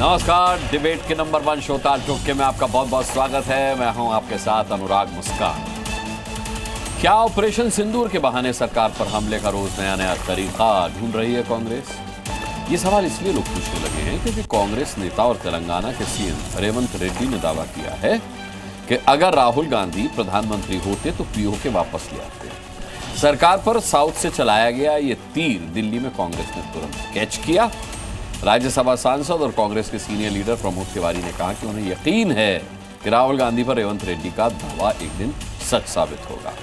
नमस्कार, डिबेट के number 1 show ताल टोके में आपका बहुत बहुत स्वागत है। मैं हूं आपके साथ अनुराग मुस्कान। क्या ऑपरेशन सिंदूर के बहाने सरकार पर हमले का रोज नया नया तरीका ढूंढ रही है कांग्रेस? ये सवाल इसलिए लोग पूछने लगे हैं क्योंकि कांग्रेस नेता और तेलंगाना के सीएम रेवंत रेड्डी ने दावा किया है कि अगर राहुल गांधी प्रधानमंत्री होते तो पीओके वापस ले आते। सरकार पर साउथ से चलाया गया ये तीर दिल्ली में कांग्रेस ने तुरंत कैच किया। राज्यसभा सांसद और कांग्रेस के सीनियर लीडर प्रमोद तिवारी ने कहा कि उन्हें यकीन है कि राहुल गांधी पर रेवंत रेड्डी का दावा एक दिन सच साबित होगा।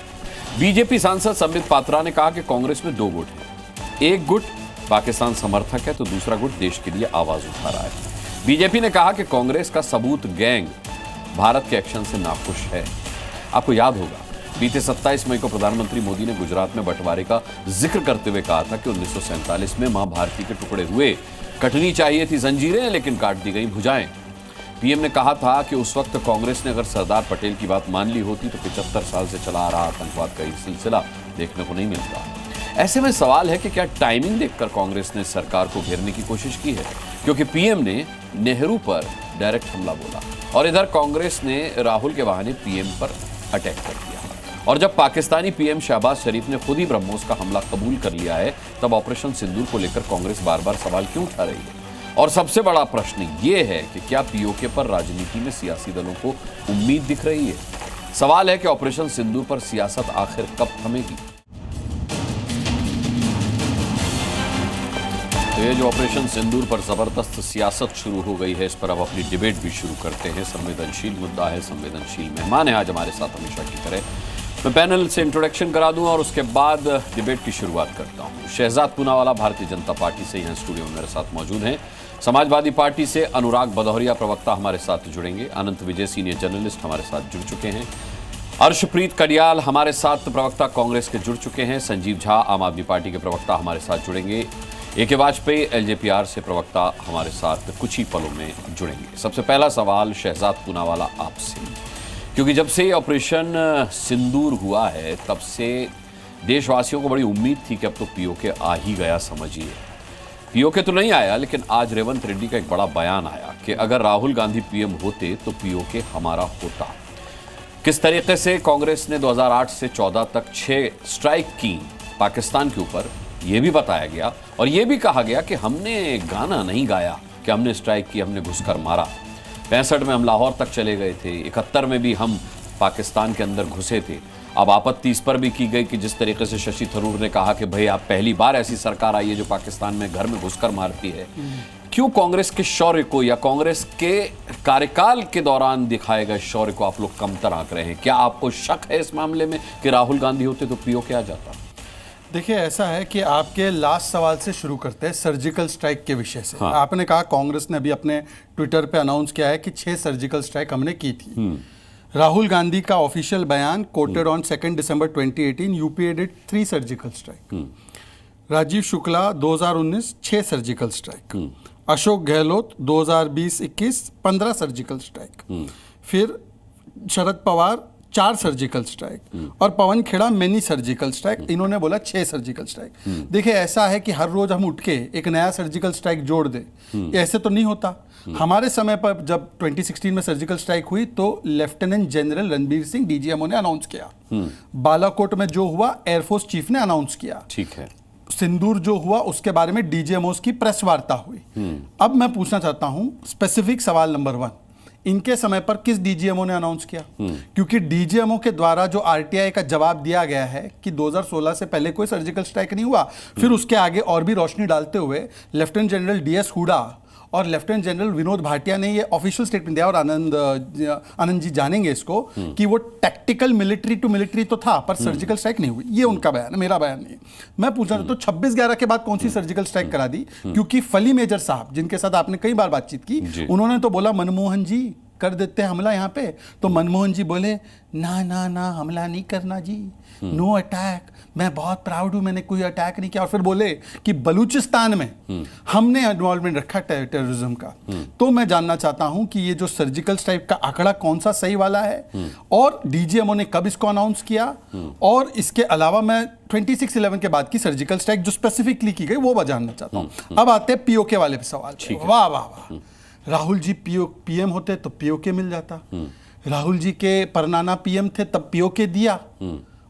बीजेपी सांसद संबित पात्रा ने कहा कि कांग्रेस में 2 गुट हैं। एक गुट पाकिस्तान समर्थक है तो दूसरा गुट देश के लिए आवाज उठा रहा है। बीजेपी ने कहा कि कांग्रेस का सबूत गैंग भारत के एक्शन से नाखुश है। आपको याद होगा, बीते 27 मई को प्रधानमंत्री मोदी ने गुजरात में बंटवारे का जिक्र करते हुए कहा था कि 1947 में मां भारती के टुकड़े हुए, कटनी चाहिए थी जंजीरें लेकिन काट दी गई भुजाएं। पीएम ने कहा था कि उस वक्त कांग्रेस ने अगर सरदार पटेल की बात मान ली होती तो 75 साल से चला आ रहा आतंकवाद का एक सिलसिला देखने को नहीं मिलता। ऐसे में सवाल है कि क्या टाइमिंग देखकर कांग्रेस ने सरकार को घेरने की कोशिश की है, क्योंकि पीएम ने नेहरू पर डायरेक्ट हमला बोला और इधर कांग्रेस ने राहुल के बहाने पीएम पर अटैक कर दिया। और जब पाकिस्तानी पीएम शहबाज शरीफ ने खुद ही ब्रह्मोस का हमला कबूल कर लिया है, तब ऑपरेशन सिंदूर को लेकर कांग्रेस बार बार सवाल क्यों उठा रही है? और सबसे बड़ा प्रश्न ये है कि क्या पीओके पर राजनीति में सियासी दलों को उम्मीद दिख रही है? सवाल है कि ऑपरेशन सिंदूर पर सियासत आखिर कब थमेगी? तो ये जो ऑपरेशन सिंदूर पर जबरदस्त सियासत शुरू हो गई है, इस पर अब अपनी डिबेट भी शुरू करते हैं। संवेदनशील मुद्दा है, संवेदनशील मेहमान है आज हमारे साथ हमेशा की तरह। मैं पैनल से इंट्रोडक्शन करा दूं और उसके बाद डिबेट की शुरुआत करता हूं। शहजाद पूनावाला भारतीय जनता पार्टी से यहाँ स्टूडियो में मेरे साथ मौजूद हैं। समाजवादी पार्टी से अनुराग भदौरिया प्रवक्ता हमारे साथ जुड़ेंगे। अनंत विजय सीनियर जर्नलिस्ट हमारे साथ जुड़ चुके हैं। अर्शप्रीत कडियाल हमारे साथ प्रवक्ता कांग्रेस के जुड़ चुके हैं। संजीव झा आम आदमी पार्टी के प्रवक्ता हमारे साथ जुड़ेंगे। ए.के. वाजपेयी एलजेपीआर से प्रवक्ता हमारे साथ कुछ ही पलों में जुड़ेंगे। सबसे पहला सवाल शहजाद पूनावाला आपसे, क्योंकि जब से ऑपरेशन सिंदूर हुआ है तब से देशवासियों को बड़ी उम्मीद थी कि अब तो पीओके आ ही गया। समझिए, पीओके तो नहीं आया, लेकिन आज रेवंत रेड्डी का एक बड़ा बयान आया कि अगर राहुल गांधी पीएम होते तो पीओके हमारा होता। किस तरीके से कांग्रेस ने 2008 से 14 तक 6 स्ट्राइक की पाकिस्तान के ऊपर, यह भी बताया गया और यह भी कहा गया कि हमने गाना नहीं गाया कि हमने स्ट्राइक की, हमने घुसकर मारा। 65 में हम लाहौर तक चले गए थे, 71 में भी हम पाकिस्तान के अंदर घुसे थे। अब आपत्ति इस पर भी की गई कि जिस तरीके से शशि थरूर ने कहा कि भाई आप पहली बार ऐसी सरकार आई है जो पाकिस्तान में घर में घुसकर मारती है। क्यों कांग्रेस के शौर्य को या कांग्रेस के कार्यकाल के दौरान दिखाए गए शौर्य को आप लोग कमतर आंक रहे हैं? क्या आपको शक है इस मामले में कि राहुल गांधी होते तो पीओके आ जाता? देखिए, ऐसा है कि आपके लास्ट सवाल से शुरू करते हैं, सर्जिकल स्ट्राइक के विषय से। हाँ। आपने कहा कांग्रेस ने अभी अपने ट्विटर पे अनाउंस किया है कि 6 सर्जिकल स्ट्राइक हमने की थी। राहुल गांधी का ऑफिशियल बयान कोटेड ऑन 2 दिसंबर 2018, UPA did 3 surgical strike. Rajiv Shukla 2019 6 surgical strike. Ashok Gehlot 2020-21 15 surgical strike. फिर शरद पवार 4 सर्जिकल स्ट्राइक और Pawan Khera many surgical strike. इन्होंने बोला 6 सर्जिकल स्ट्राइक। देखिए, ऐसा है कि हर रोज हम उठ के एक नया सर्जिकल स्ट्राइक जोड़ दे, ऐसे तो नहीं होता। हमारे समय पर जब 2016 में सर्जिकल स्ट्राइक हुई तो lieutenant general Ranbir Singh DGMO ने अनाउंस किया। बालाकोट में जो हुआ एयरफोर्स चीफ ने अनाउंस किया। ठीक है। सिंदूर जो हुआ उसके बारे में डीजीएमओस की प्रेस वार्ता हुई। अब मैं पूछना चाहता हूं स्पेसिफिक सवाल नंबर 1, इनके समय पर किस डीजीएमओ ने अनाउंस किया? क्योंकि डीजीएमओ के द्वारा जो आरटीआई का जवाब दिया गया है कि 2016 से पहले कोई सर्जिकल स्ट्राइक नहीं हुआ। फिर उसके आगे और भी रोशनी डालते हुए लेफ्टिनेंट जनरल डीएस हुडा और लेफ्टिनेंट जनरल विनोद भाटिया ने ये ऑफिशियल स्टेटमेंट दिया और आनंद जी जानेंगे इसको कि वो टैक्टिकल मिलिट्री टू मिलिट्री तो था पर सर्जिकल स्ट्राइक नहीं हुई। ये उनका बयान है, मेरा बयान नहीं। मैं पूछ रहा था तो 26/11 के बाद कौन सी सर्जिकल स्ट्राइक करा दी? क्योंकि फली मेजर साहब, जिनके साथ आपने कई बार बातचीत की, उन्होंने तो बोला मनमोहन जी कर देते हैं हमला यहाँ पे। तो मनमोहन जी बोले ना ना ना, हमला नहीं करना जी, नो अटैक, मैं बहुत प्राउड हूं, मैंने कोई अटैक नहीं किया। और फिर बोले कि बलूचिस्तान में हमने इन्वॉल्वमेंट रखा टेररिज्म का। तो मैं जानना चाहता हूं कि ये जो सर्जिकल स्ट्राइक का आंकड़ा कौन सा सही वाला है और डीजीएमओ ने कब इसको अनाउंस किया, और इसके अलावा मैं 26/11 के बाद की सर्जिकल स्ट्राइक जो स्पेसिफिकली की गई वो जानना चाहता हूं। अब आते हैं पीओके वाले सवाल। वाह वाह वाह, राहुल जी पीएम होते तो पीओके मिल जाता। राहुल जी के परनाना पीएम थे तब पीओके दिया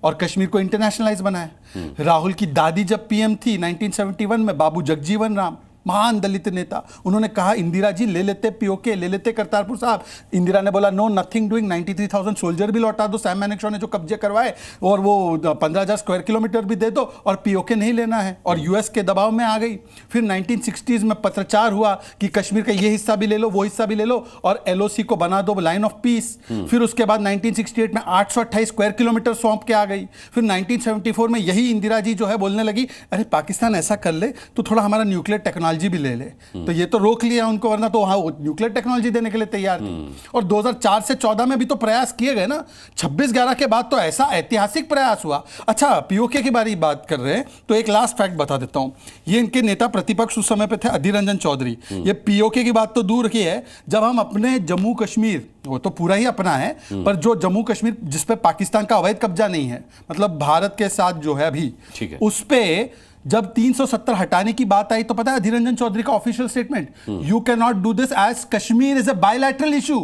और कश्मीर को इंटरनेशनलाइज बनाया। राहुल की दादी जब पीएम थी 1971 में, बाबू जगजीवन राम, महान दलित नेता, उन्होंने कहा इंदिरा जी ले लेते पीओके, ले लेते करतारपुर साहब। इंदिरा ने बोला नो नथिंग डूइंग, 93,000 सोल्जर भी लौटा दो, सैम मैनेक्शॉ ने जो कब्जे करवाए, और वो 15,000 स्क्वायर किलोमीटर भी दे दो, और पीओके नहीं लेना है, और यूएस के दबाव में आ गई। फिर 1960s में पत्रचार हुआ कि कश्मीर का ये हिस्सा भी ले लो, वो हिस्सा भी ले लो, और एलओसी को बना दो लाइन ऑफ पीस। फिर उसके बाद 1968 में 828 स्क्वायर किलोमीटर सौंप के आ गई। फिर 1974 में यही इंदिरा जी जो है बोलने लगी अरे पाकिस्तान ऐसा कर ले तो थोड़ा हमारा न्यूक्लियर टेक्नोलॉजी भी ले ले, तो ये तो रोक लिया उनको, वरना तो हाँ न्यूक्लियर टेक्नोलॉजी देने के लिए तैयार थे। और 2004 से 14 में भी तो प्रयास किए गए ना, 26/11 के बाद तो ऐसा ऐतिहासिक प्रयास हुआ। अच्छा, पीओके की बात कर रहे हैं तो एक लास्ट फैक्ट बता देता हूं। ये इनके नेता प्रतिपक्ष उस समय पे थे अधीर रंजन चौधरी। ये पीओके की बात तो दूर की है, जब हम अपने जम्मू कश्मीर, वो तो पूरा ही अपना है, पर जो जम्मू कश्मीर जिसपे पाकिस्तान का अवैध कब्जा नहीं है, मतलब भारत के साथ जो है अभी, उस पे जब 370 हटाने की बात आई तो पता है अधीर रंजन चौधरी का official statement, you can not do this as Kashmir is a bilateral issue.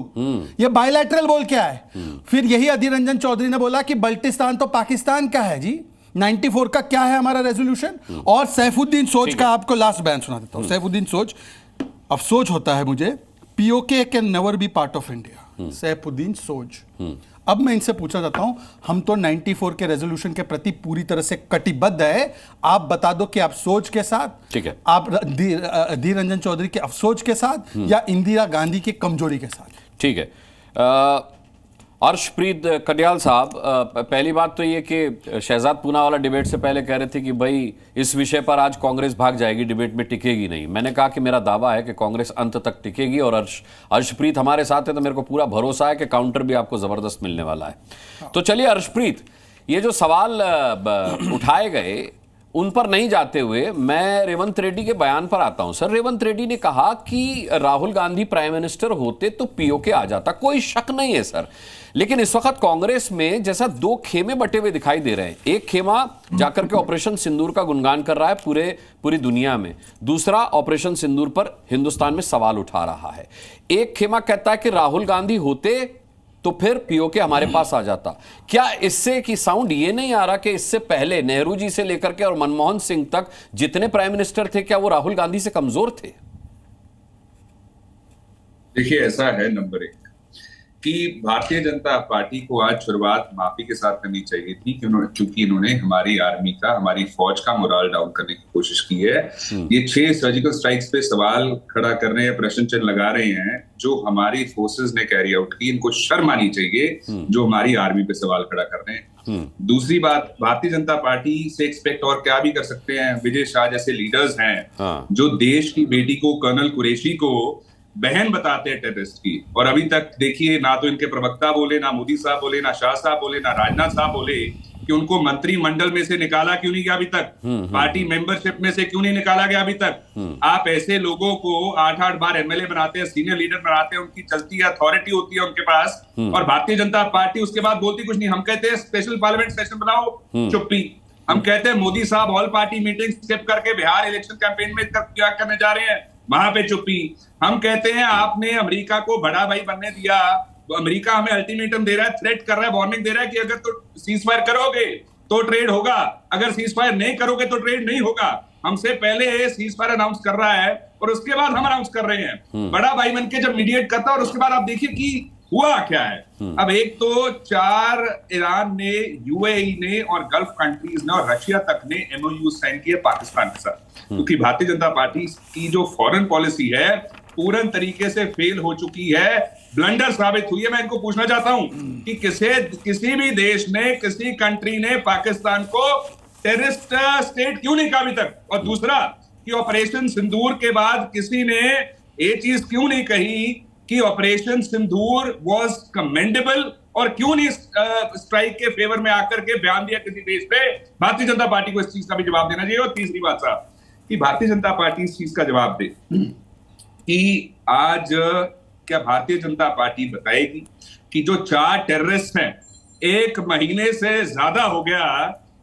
ये बायलैटरल बोल क्या है? फिर यही अधीर रंजन चौधरी ने बोला कि बल्टिस्तान तो पाकिस्तान का है जी, 94 का क्या है हमारा रेजोल्यूशन। और सैफुद्दीन सोच का आपको लास्ट बयान सुना देता हूं। सैफुद्दीन सोच, अफसोस होता है मुझे, PoK can never be part of India. Saifuddin सोच। अब मैं इनसे पूछना चाहता हूं, हम तो 94 के रेजोल्यूशन के प्रति पूरी तरह से कटिबद्ध है, आप बता दो कि आप सोच के साथ, ठीक है, आप अधीर रंजन चौधरी के अफसोस के साथ या इंदिरा गांधी की कमजोरी के साथ? ठीक है, अर्शप्रीत कडियाल साहब, पहली बात तो ये कि शहजाद पूना वाला डिबेट से पहले कह रहे थे कि भाई इस विषय पर आज कांग्रेस भाग जाएगी, डिबेट में टिकेगी नहीं। मैंने कहा कि मेरा दावा है कि कांग्रेस अंत तक टिकेगी, और अर्शप्रीत हमारे साथ है तो मेरे को पूरा भरोसा है कि काउंटर भी आपको जबरदस्त मिलने वाला है। तो चलिए अर्शप्रीत, ये जो सवाल उठाए गए उन पर नहीं जाते हुए मैं रेवंत रेड्डी के बयान पर आता हूं। सर, रेवंत रेड्डी ने कहा कि राहुल गांधी प्राइम मिनिस्टर होते तो पीओके आ जाता, कोई शक नहीं है सर। लेकिन इस वक्त कांग्रेस में जैसा दो खेमे बटे हुए दिखाई दे रहे हैं। एक खेमा जाकर के ऑपरेशन सिंदूर का गुणगान कर रहा है पूरी दुनिया में, दूसरा ऑपरेशन सिंदूर पर हिंदुस्तान में सवाल उठा रहा है। एक खेमा कहता है कि राहुल गांधी होते तो फिर पीओके हमारे पास आ जाता। क्या इससे की साउंड ये नहीं आ रहा कि इससे पहले नेहरू जी से लेकर के और मनमोहन सिंह तक जितने प्राइम मिनिस्टर थे, क्या वो राहुल गांधी से कमजोर थे? देखिए, ऐसा है नंबर एक कि भारतीय जनता पार्टी को आज शुरुआत माफी के साथ करनी चाहिए थी, क्योंकि इन्होंने हमारी आर्मी का, हमारी फौज का मोरल डाउन करने की कोशिश की है। ये 6 सर्जिकल स्ट्राइक्स पे सवाल खड़ा कर रहे हैं, प्रश्न चिन्ह लगा रहे हैं, जो हमारी फोर्सेस ने कैरी आउट की। इनको शर्म आनी चाहिए जो हमारी आर्मी पे सवाल खड़ा कर रहे हैं। दूसरी बात, भारतीय जनता पार्टी से एक्सपेक्ट और क्या भी कर सकते हैं? विजय शाह जैसे लीडर्स हैं जो देश की बेटी को, कर्नल कुरैशी को बहन बताते हैं टेररिस्ट की, और अभी तक देखिए ना तो इनके प्रवक्ता बोले, ना मोदी साहब बोले, ना शाह साहब बोले, ना राजनाथ साहब बोले कि उनको मंत्रिमंडल में से निकाला क्यों नहीं गया अभी तक, पार्टी मेंबरशिप में से क्यों नहीं निकाला गया अभी तक। आप ऐसे लोगों को 8-8 बार एमएलए बनाते हैं, सीनियर लीडर बनाते हैं, उनकी चलती अथॉरिटी होती है उनके पास, और भारतीय जनता पार्टी उसके बाद बोलती कुछ नहीं। हम कहते हैं स्पेशल पार्लियामेंट सेशन बनाओ, चुप्पी। हम कहते हैं मोदी साहब ऑल पार्टी मीटिंग स्किप करके बिहार इलेक्शन कैंपेन में क्या करने जा रहे हैं, वहां पे चुप्पी। हम कहते हैं आपने अमेरिका को बड़ा भाई बनने दिया, तो अमेरिका हमें अल्टीमेटम दे रहा है, थ्रेट कर रहा है, वार्निंग दे रहा है कि अगर तो सीज फायर करोगे तो ट्रेड होगा, अगर सीज फायर नहीं करोगे तो ट्रेड नहीं होगा। हमसे पहले सीज फायर अनाउंस कर रहा है और उसके बाद हम अनाउंस कर रहे हैं, बड़ा भाई बन के जब मीडिएट करता है, और उसके बाद आप देखिए कि हुआ क्या है। अब एक तो 4 ईरान ने, यूएई ने और गल्फ कंट्रीज ने और रशिया तक ने एमओयू साइन किए पाकिस्तान के साथ, क्योंकि भारतीय जनता पार्टी की जो फॉरेन पॉलिसी है पूर्ण तरीके से फेल हो चुकी है, ब्लंडर साबित हुई है। मैं इनको पूछना चाहता हूं कि किसी भी देश ने, किसी कंट्री ने पाकिस्तान को टेररिस्ट स्टेट क्यों नहीं कहा अभी तक? और दूसरा कि ऑपरेशन सिंदूर के बाद किसी ने ये चीज क्यों नहीं कही कि ऑपरेशन सिंदूर वाज कमेंडेबल, और क्यों नहीं स्ट्राइक के फेवर में आकर के बयान दिया किसी देश पे? भारतीय जनता पार्टी को इस चीज का भी जवाब देना चाहिए। और तीसरी बात साहब, कि भारतीय जनता पार्टी इस चीज का जवाब दे कि आज क्या भारतीय जनता पार्टी बताएगी कि जो 4 टेररिस्ट हैं, 1 महीने से ज्यादा हो गया,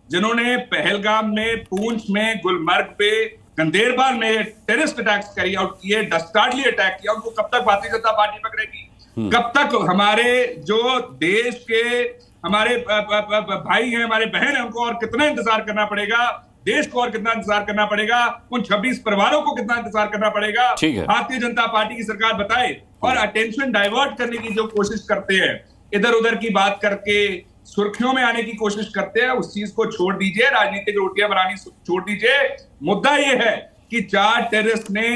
जिन्होंने पहलगाम में, पूंछ में, गुलमर्ग पे गंदेरबाल में टेररिस्ट अटैक्स कैरी आउट किए, डस्टार्डली अटैक किया, उनको कब तक भारतीय जनता पार्टी पकड़ेगी? कब तक हमारे जो देश के हमारे भाई हैं, हमारे बहन हैं, उनको और कितना इंतजार करना पड़ेगा? देश को और कितना इंतजार करना पड़ेगा? उन 26 परिवारों को कितना इंतजार करना पड़ेगा? भारतीय जनता पार्टी की सरकार बताए। और अटेंशन डाइवर्ट करने की जो कोशिश करते हैं, इधर उधर की बात करके सुर्खियों में आने की कोशिश करते हैं, उस चीज को छोड़ दीजिए, राजनीतिक रोटियां बनानी छोड़ दीजिए। मुद्दा यह है कि 4 टेररिस्ट ने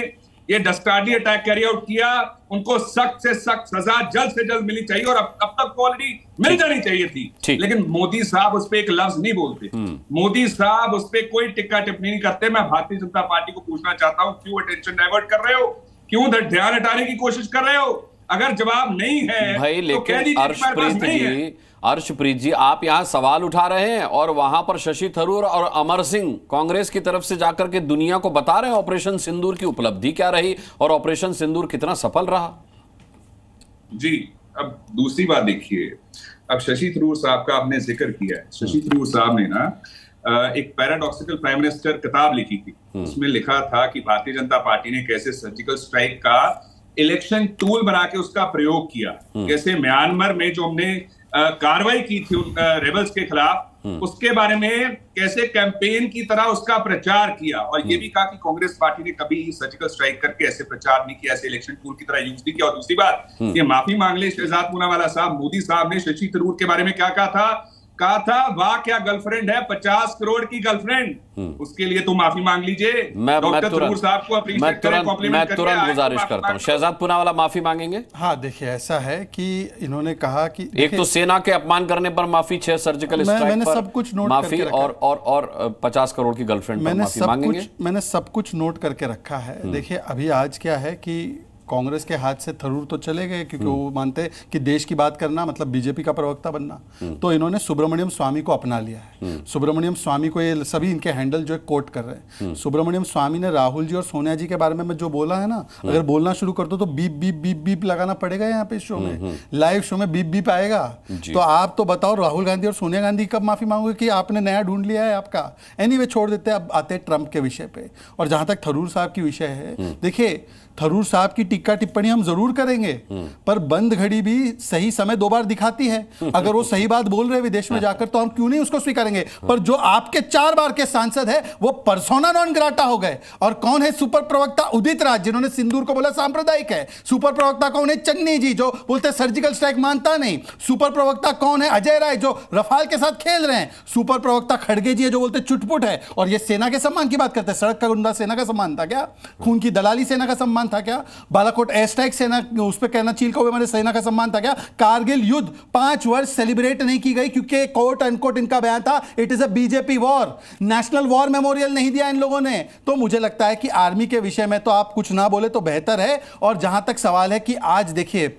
ये डस्टार्डली अटैक कैरी आउट किया, उनको सख्त से सख्त सजा जल्द से जल्द मिलनी चाहिए, और अब तक ऑलरेडी मिल जानी चाहिए थी। लेकिन मोदी साहब उस पर एक लफ्ज नहीं बोलते, मोदी साहब उस पर कोई टिक्का टिप्पणी नहीं करते। मैं भारतीय जनता पार्टी को पूछना चाहता हूं, क्यों अटेंशन डाइवर्ट कर रहे हो? क्यों ध्यान हटाने की कोशिश कर रहे हो? अगर जवाब नहीं है भाई, तो लेकिन अर्शप्रीत जी आप यहां सवाल उठा रहे हैं और वहां पर शशि थरूर और अमर सिंह कांग्रेस की तरफ से जाकर के दुनिया को बता रहे हैं ऑपरेशन सिंदूर की उपलब्धि क्या रही और ऑपरेशन सिंदूर कितना सफल रहा। जी, अब दूसरी बात देखिए, अब शशि थरूर साहब का आपने जिक्र किया है। शशि थरूर साहब ने ना एक पैराडॉक्सिकल प्राइम मिनिस्टर किताब लिखी थी, उसमें लिखा था कि भारतीय जनता पार्टी ने कैसे सर्जिकल स्ट्राइक का इलेक्शन टूल बना के उसका प्रयोग किया। जैसे म्यांमार में जो हमने कार्रवाई की थी रेबल्स के खिलाफ, उसके बारे में कैसे कैंपेन की तरह उसका प्रचार किया, और ये भी कहा कि कांग्रेस पार्टी ने कभी सर्जिकल स्ट्राइक करके ऐसे प्रचार नहीं किया, ऐसे इलेक्शन टूल की तरह यूज नहीं किया। और दूसरी बात, ये माफी मांग ले शहजाद पूनावाला साहब। मोदी साहब ने शशि थरूर के बारे में क्या कहा था, वाह क्या गर्लफ्रेंड है, 50 करोड़ की गर्लफ्रेंड, उसके लिए तो माफी मांग लीजिए। डॉक्टर थरूर साहब को अप्रिशिएट करें, कॉम्प्लीमेंट करें। तुरंत गुजारिश करता हूं, शहजाद पूनावाला माफी मांगेंगे? हाँ, देखिए ऐसा है कि इन्होंने कहा कि एक तो सेना के अपमान करने पर माफी, 6 सर्जिकल स्ट्राइक पर सब कुछ नोट माफी, और 50 करोड़ की गर्लफ्रेंड पर माफी मांगेंगे। मैंने सब कुछ नोट करके रखा है। देखिए अभी आज क्या है कि कांग्रेस के हाथ से थरूर तो चले गए, क्योंकि वो मानते हैं कि देश की बात करना मतलब बीजेपी का प्रवक्ता बनना, तो इन्होंने सुब्रमण्यम स्वामी को अपना लिया है। सुब्रमण्यम स्वामी को, ये सभी इनके हैंडल जो है कोट कर रहे हैं। सुब्रमण्यम स्वामी ने राहुल जी और सोनिया जी के बारे में जो बोला है ना, अगर बोलना शुरू कर दो तो बीप बीप बीप बीप लगाना पड़ेगा यहाँ पे शो में, लाइव शो में बीप बीप आएगा। तो आप तो बताओ, राहुल गांधी और सोनिया गांधी कब माफी मांगोगे कि आपने नया ढूंढ लिया है आपका? एनीवे, छोड़ देते हैं। अब आते हैं ट्रंप के विषय पे, और जहां तक थरूर साहब की विषय है, देखिए थरूर साहब की टिक्का टिप्पणी हम जरूर करेंगे, पर बंद घड़ी भी सही समय 2 बार दिखाती है। अगर वो सही बात बोल रहे विदेश में जाकर, तो हम क्यों नहीं उसको स्वीकारेंगे। पर जो आपके 4 बार के सांसद है वो पर्सोना नॉन ग्राटा हो गए। और कौन है सुपर प्रवक्ता? उदित राज, जिन्होंने सिंदूर को बोला सांप्रदायिक है। सुपर प्रवक्ता कौन है? चन्नी जी, जो बोलते सर्जिकल स्ट्राइक मानता नहीं। सुपर प्रवक्ता कौन है? अजय राय, जो रफाल के साथ खेल रहे हैं। सुपर प्रवक्ता खड़गे जी है, जो बोलते चुटपुट है। और ये सेना के सम्मान की बात करते हैं। सड़क का गुंडा सेना का सम्मान था क्या? खून की दलाली सेना का सम्मान था क्या? बालाकोट एयर स्ट्राइक सेना, उस पर कहना चील कौवे मारे सेना का सम्मान था क्या? कारगिल युद्ध 5 वर्ष सेलिब्रेट नहीं की गई, क्योंकि कोट अनकोट इनका बयान था, it is a BJP war. National war memorial नहीं दिया इन लोगों ने। तो मुझे लगता है कि आर्मी के विषय में तो आप कुछ ना बोले तो बेहतर है। और जहां तक सवाल है कि आज देखिए,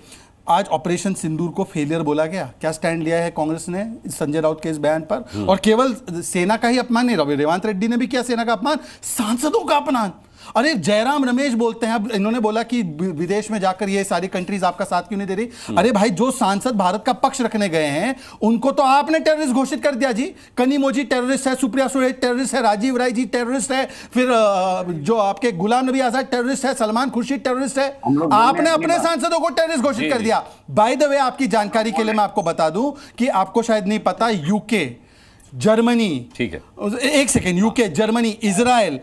आज ऑपरेशन सिंदूर को फेलियर बोला गया। क्या स्टैंड लिया है कांग्रेस ने संजय राउत के इस बयान पर? और केवल सेना का ही अपमान नहीं, रेवंत रेड्डी ने भी किया सेना का अपमान, सांसदों का अपमान। अरे जयराम रमेश बोलते हैं, अब इन्होंने बोला कि विदेश में जाकर ये सारी कंट्रीज आपका साथ क्यों नहीं दे रही। अरे भाई, जो सांसद भारत का पक्ष रखने गए हैं उनको तो आपने टेररिस्ट घोषित कर दिया जी। कनिमोजी टेररिस्ट है, सुप्रिया सुले टेररिस्ट है, राजीव राय जी टेररिस्ट है, फिर जो आपके गुलाम नबी आजाद टेररिस्ट है, सलमान खुर्शीद टेररिस्ट है। आपने अपने सांसदों को टेररिस्ट घोषित कर दिया। बाय द वे, आपकी जानकारी के लिए मैं आपको बता दूं कि आपको शायद नहीं पता, यूके, जर्मनी, ठीक है, एक सेकेंड, यूके, जर्मनी, इजराइल,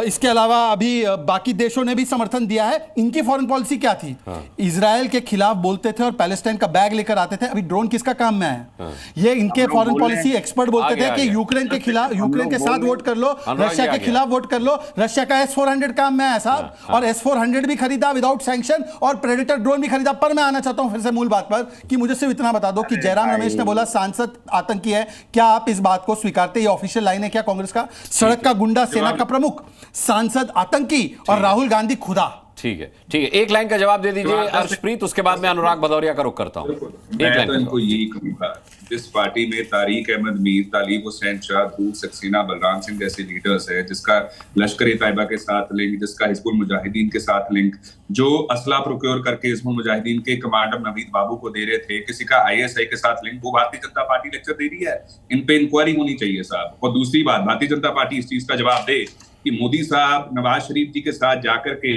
इसके अलावा अभी बाकी देशों ने भी समर्थन दिया है। इनकी फॉरेन पॉलिसी क्या थी? इजराइल के खिलाफ बोलते थे और पैलेस्टाइन का बैग लेकर आते थे। अभी ड्रोन किसका काम में है? ये इनके फॉरेन पॉलिसी एक्सपर्ट बोलते थे कि यूक्रेन के खिलाफ, यूक्रेन के साथ वोट कर लो, रशिया के खिलाफ वोट कर लो। रशिया का S-400 काम में है साहब, और S-400 भी खरीदा विदाउट सैंक्शन, और प्रेडेटर ड्रोन भी खरीदा। पर मैं आना चाहता हूं फिर से मूल बात पर कि मुझे सिर्फ इतना बता दो कि जयराम रमेश ने बोला सांसद आतंकी है, क्या आप इस बात को स्वीकारते? ये ऑफिशियल लाइन है क्या कांग्रेस का? सड़क का गुंडा, सेना का प्रमुख, सांसद आतंकी, और राहुल गांधी खुदा। ठीक है, ठीक है, एक लाइन का जवाब दे दीजिए अर्शप्रीत, उसके बाद मैं अनुराग भदौरिया का रुख करता हूँ। मैं तो इनको यही कहूंगा, जिस पार्टी में तारिक अहमद मीर, तालिब हुसैन शाह, दूर सक्सेना, बलराम सिंह जैसे लीडर्स है, जिसका लश्कर तैयबा के साथ लिंक, जिसका हिजबुल मुजाहिदीन के साथ लिंक, जो असला प्रोक्योर करके हिजबुल मुजाहिदीन के कमांडर नवीद बाबू को दे रहे थे, किसी का आईएसआई के साथ लिंक, वो भारतीय जनता पार्टी लेक्चर दे रही है। इन पे इंक्वायरी होनी चाहिए साहब। और दूसरी बात, भारतीय जनता पार्टी इस चीज का जवाब दे कि मोदी साहब नवाज शरीफ जी के साथ जाकर के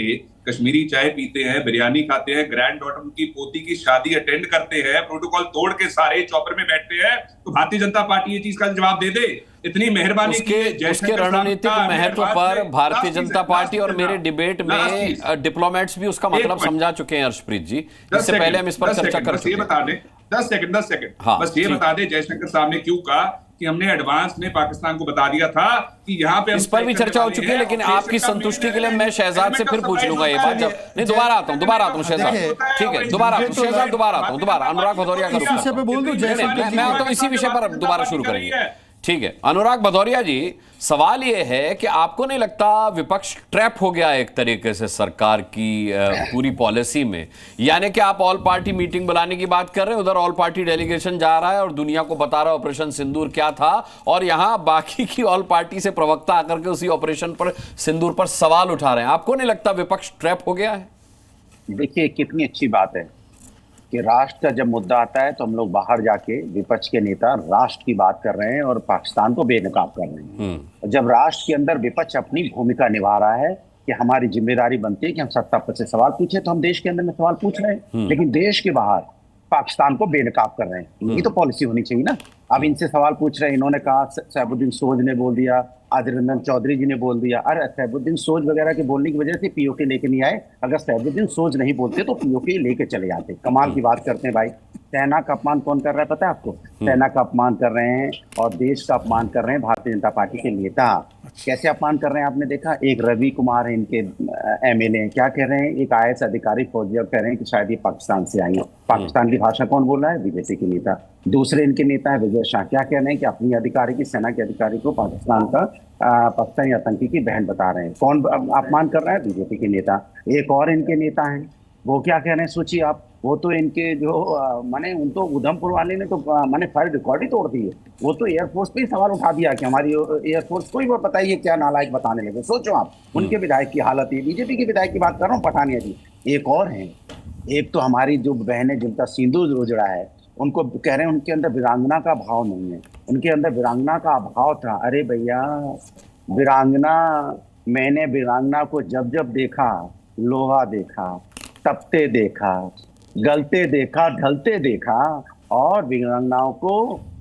कश्मीरी चाय पीते हैं, बिरयानी खाते हैं, ग्रैंड डॉटर की पोती की शादी अटेंड करते हैं, प्रोटोकॉल तोड़ के सारे चौपर में बैठते हैं, तो भारतीय जनता पार्टी ये चीज का जवाब दे दे। इतनी मेहरबानी उसके रणनीतिक महत्व पर भारतीय जनता पार्टी और मेरे डिबेट में डिप्लोमेट्स भी उसका मतलब समझा चुके हैं अर्शप्रीत जी। इससे पहले हम इस पर चर्चा कर चुके हैं। बता दें 10 सेकंड बस ये बता दें जयशंकर साहब ने क्यों कहा कि हमने एडवांस में पाकिस्तान को बता दिया था कि यहाँ पे इस पर भी चर्चा हो चुकी है, लेकिन आपकी संतुष्टि के लिए मैं शहजाद से फिर पूछ लूंगा ये बात। जब नहीं, दोबारा आता हूँ शहजाद, ठीक है, दोबारा शहजाद, दोबारा आता हूँ, दोबारा अनुराग भदौरिया का मैं आता हूँ, इसी विषय पर दोबारा शुरू करेंगे। ठीक है, अनुराग भदौरिया जी, सवाल यह है कि आपको नहीं लगता विपक्ष ट्रैप हो गया एक तरीके से सरकार की पूरी पॉलिसी में? यानी कि आप ऑल पार्टी मीटिंग बुलाने की बात कर रहे हैं, उधर ऑल पार्टी डेलीगेशन जा रहा है और दुनिया को बता रहा है ऑपरेशन सिंदूर क्या था, और यहां बाकी की ऑल पार्टी से प्रवक्ता आकर के उसी ऑपरेशन पर सिंदूर पर सवाल उठा रहे हैं। आपको नहीं लगता विपक्ष ट्रैप हो गया है? देखिए, कितनी अच्छी बात है कि राष्ट्र का जब मुद्दा आता है तो हम लोग बाहर जाके विपक्ष के नेता राष्ट्र की बात कर रहे हैं और पाकिस्तान को बेनकाब कर रहे हैं। जब राष्ट्र के अंदर विपक्ष अपनी भूमिका निभा रहा है कि हमारी जिम्मेदारी बनती है कि हम सत्ता पक्ष से सवाल पूछे, तो हम देश के अंदर में सवाल पूछ रहे हैं, लेकिन देश के बाहर पाकिस्तान को बेनकाब कर रहे हैं। ये तो पॉलिसी होनी चाहिए ना। अब इनसे सवाल पूछ रहे हैं, इन्होंने कहा, सैफुद्दीन सोज ने बोल दिया, आदिर रंजन चौधरी जी ने बोल दिया। अरे सैफुद्दीन सोज वगैरह के बोलने की वजह से पीओके लेके नहीं आए। अगर सैफुद्दीन सोज नहीं बोलते तो पीओके लेके चले जाते। कमाल की बात करते हैं भाई। सेना का अपमान कौन कर रहा है पता है आपको? सेना का अपमान कर रहे हैं और देश का अपमान कर रहे हैं भारतीय जनता पार्टी के नेता। कैसे अपमान कर रहे हैं आपने देखा? एक रवि कुमार है इनके एमएलए, क्या कह रहे हैं? एक आईएएस अधिकारी फौजिया कह रहे हैं कि शायद ये पाकिस्तान से आई है। पाकिस्तान की भाषा कौन बोल रहा है? बीजेपी के नेता। दूसरे इनके नेता है विजय शाह, क्या कह रहे हैं कि अपनी अधिकारी की, सेना के अधिकारी को पाकिस्तान का पाकिस्तानी आतंकी की बहन बता रहे हैं। कौन अपमान कर रहा है? बीजेपी के नेता। एक और इनके नेता हैं, वो क्या कह रहे हैं सोचिए आप। वो तो इनके जो माने उन तो उधमपुर वाले ने तो माने फाइल रिकॉर्ड ही तोड़ दी है। वो तो एयरफोर्स पे ही सवाल उठा दिया कि हमारी एयरफोर्स को ही वो बताइए क्या नालायक बताने लगे। सोचो आप, उनके विधायक की हालत है। बीजेपी के विधायक की बात कर रहा हूँ, पठानिया जी। एक और हैं, एक तो हमारी जो बहनें जिनका सिंदूर उजड़ा है, उनको कह रहे हैं उनके अंदर वीरांगना का भाव नहीं है। उनके अंदर वीरांगना का अभाव था। अरे भैया, वीरांगना, मैंने वीरांगना को जब जब देखा, लोहा देखा, तपते देखा, गलते देखा, ढलते देखा, और वीरांगनाओं को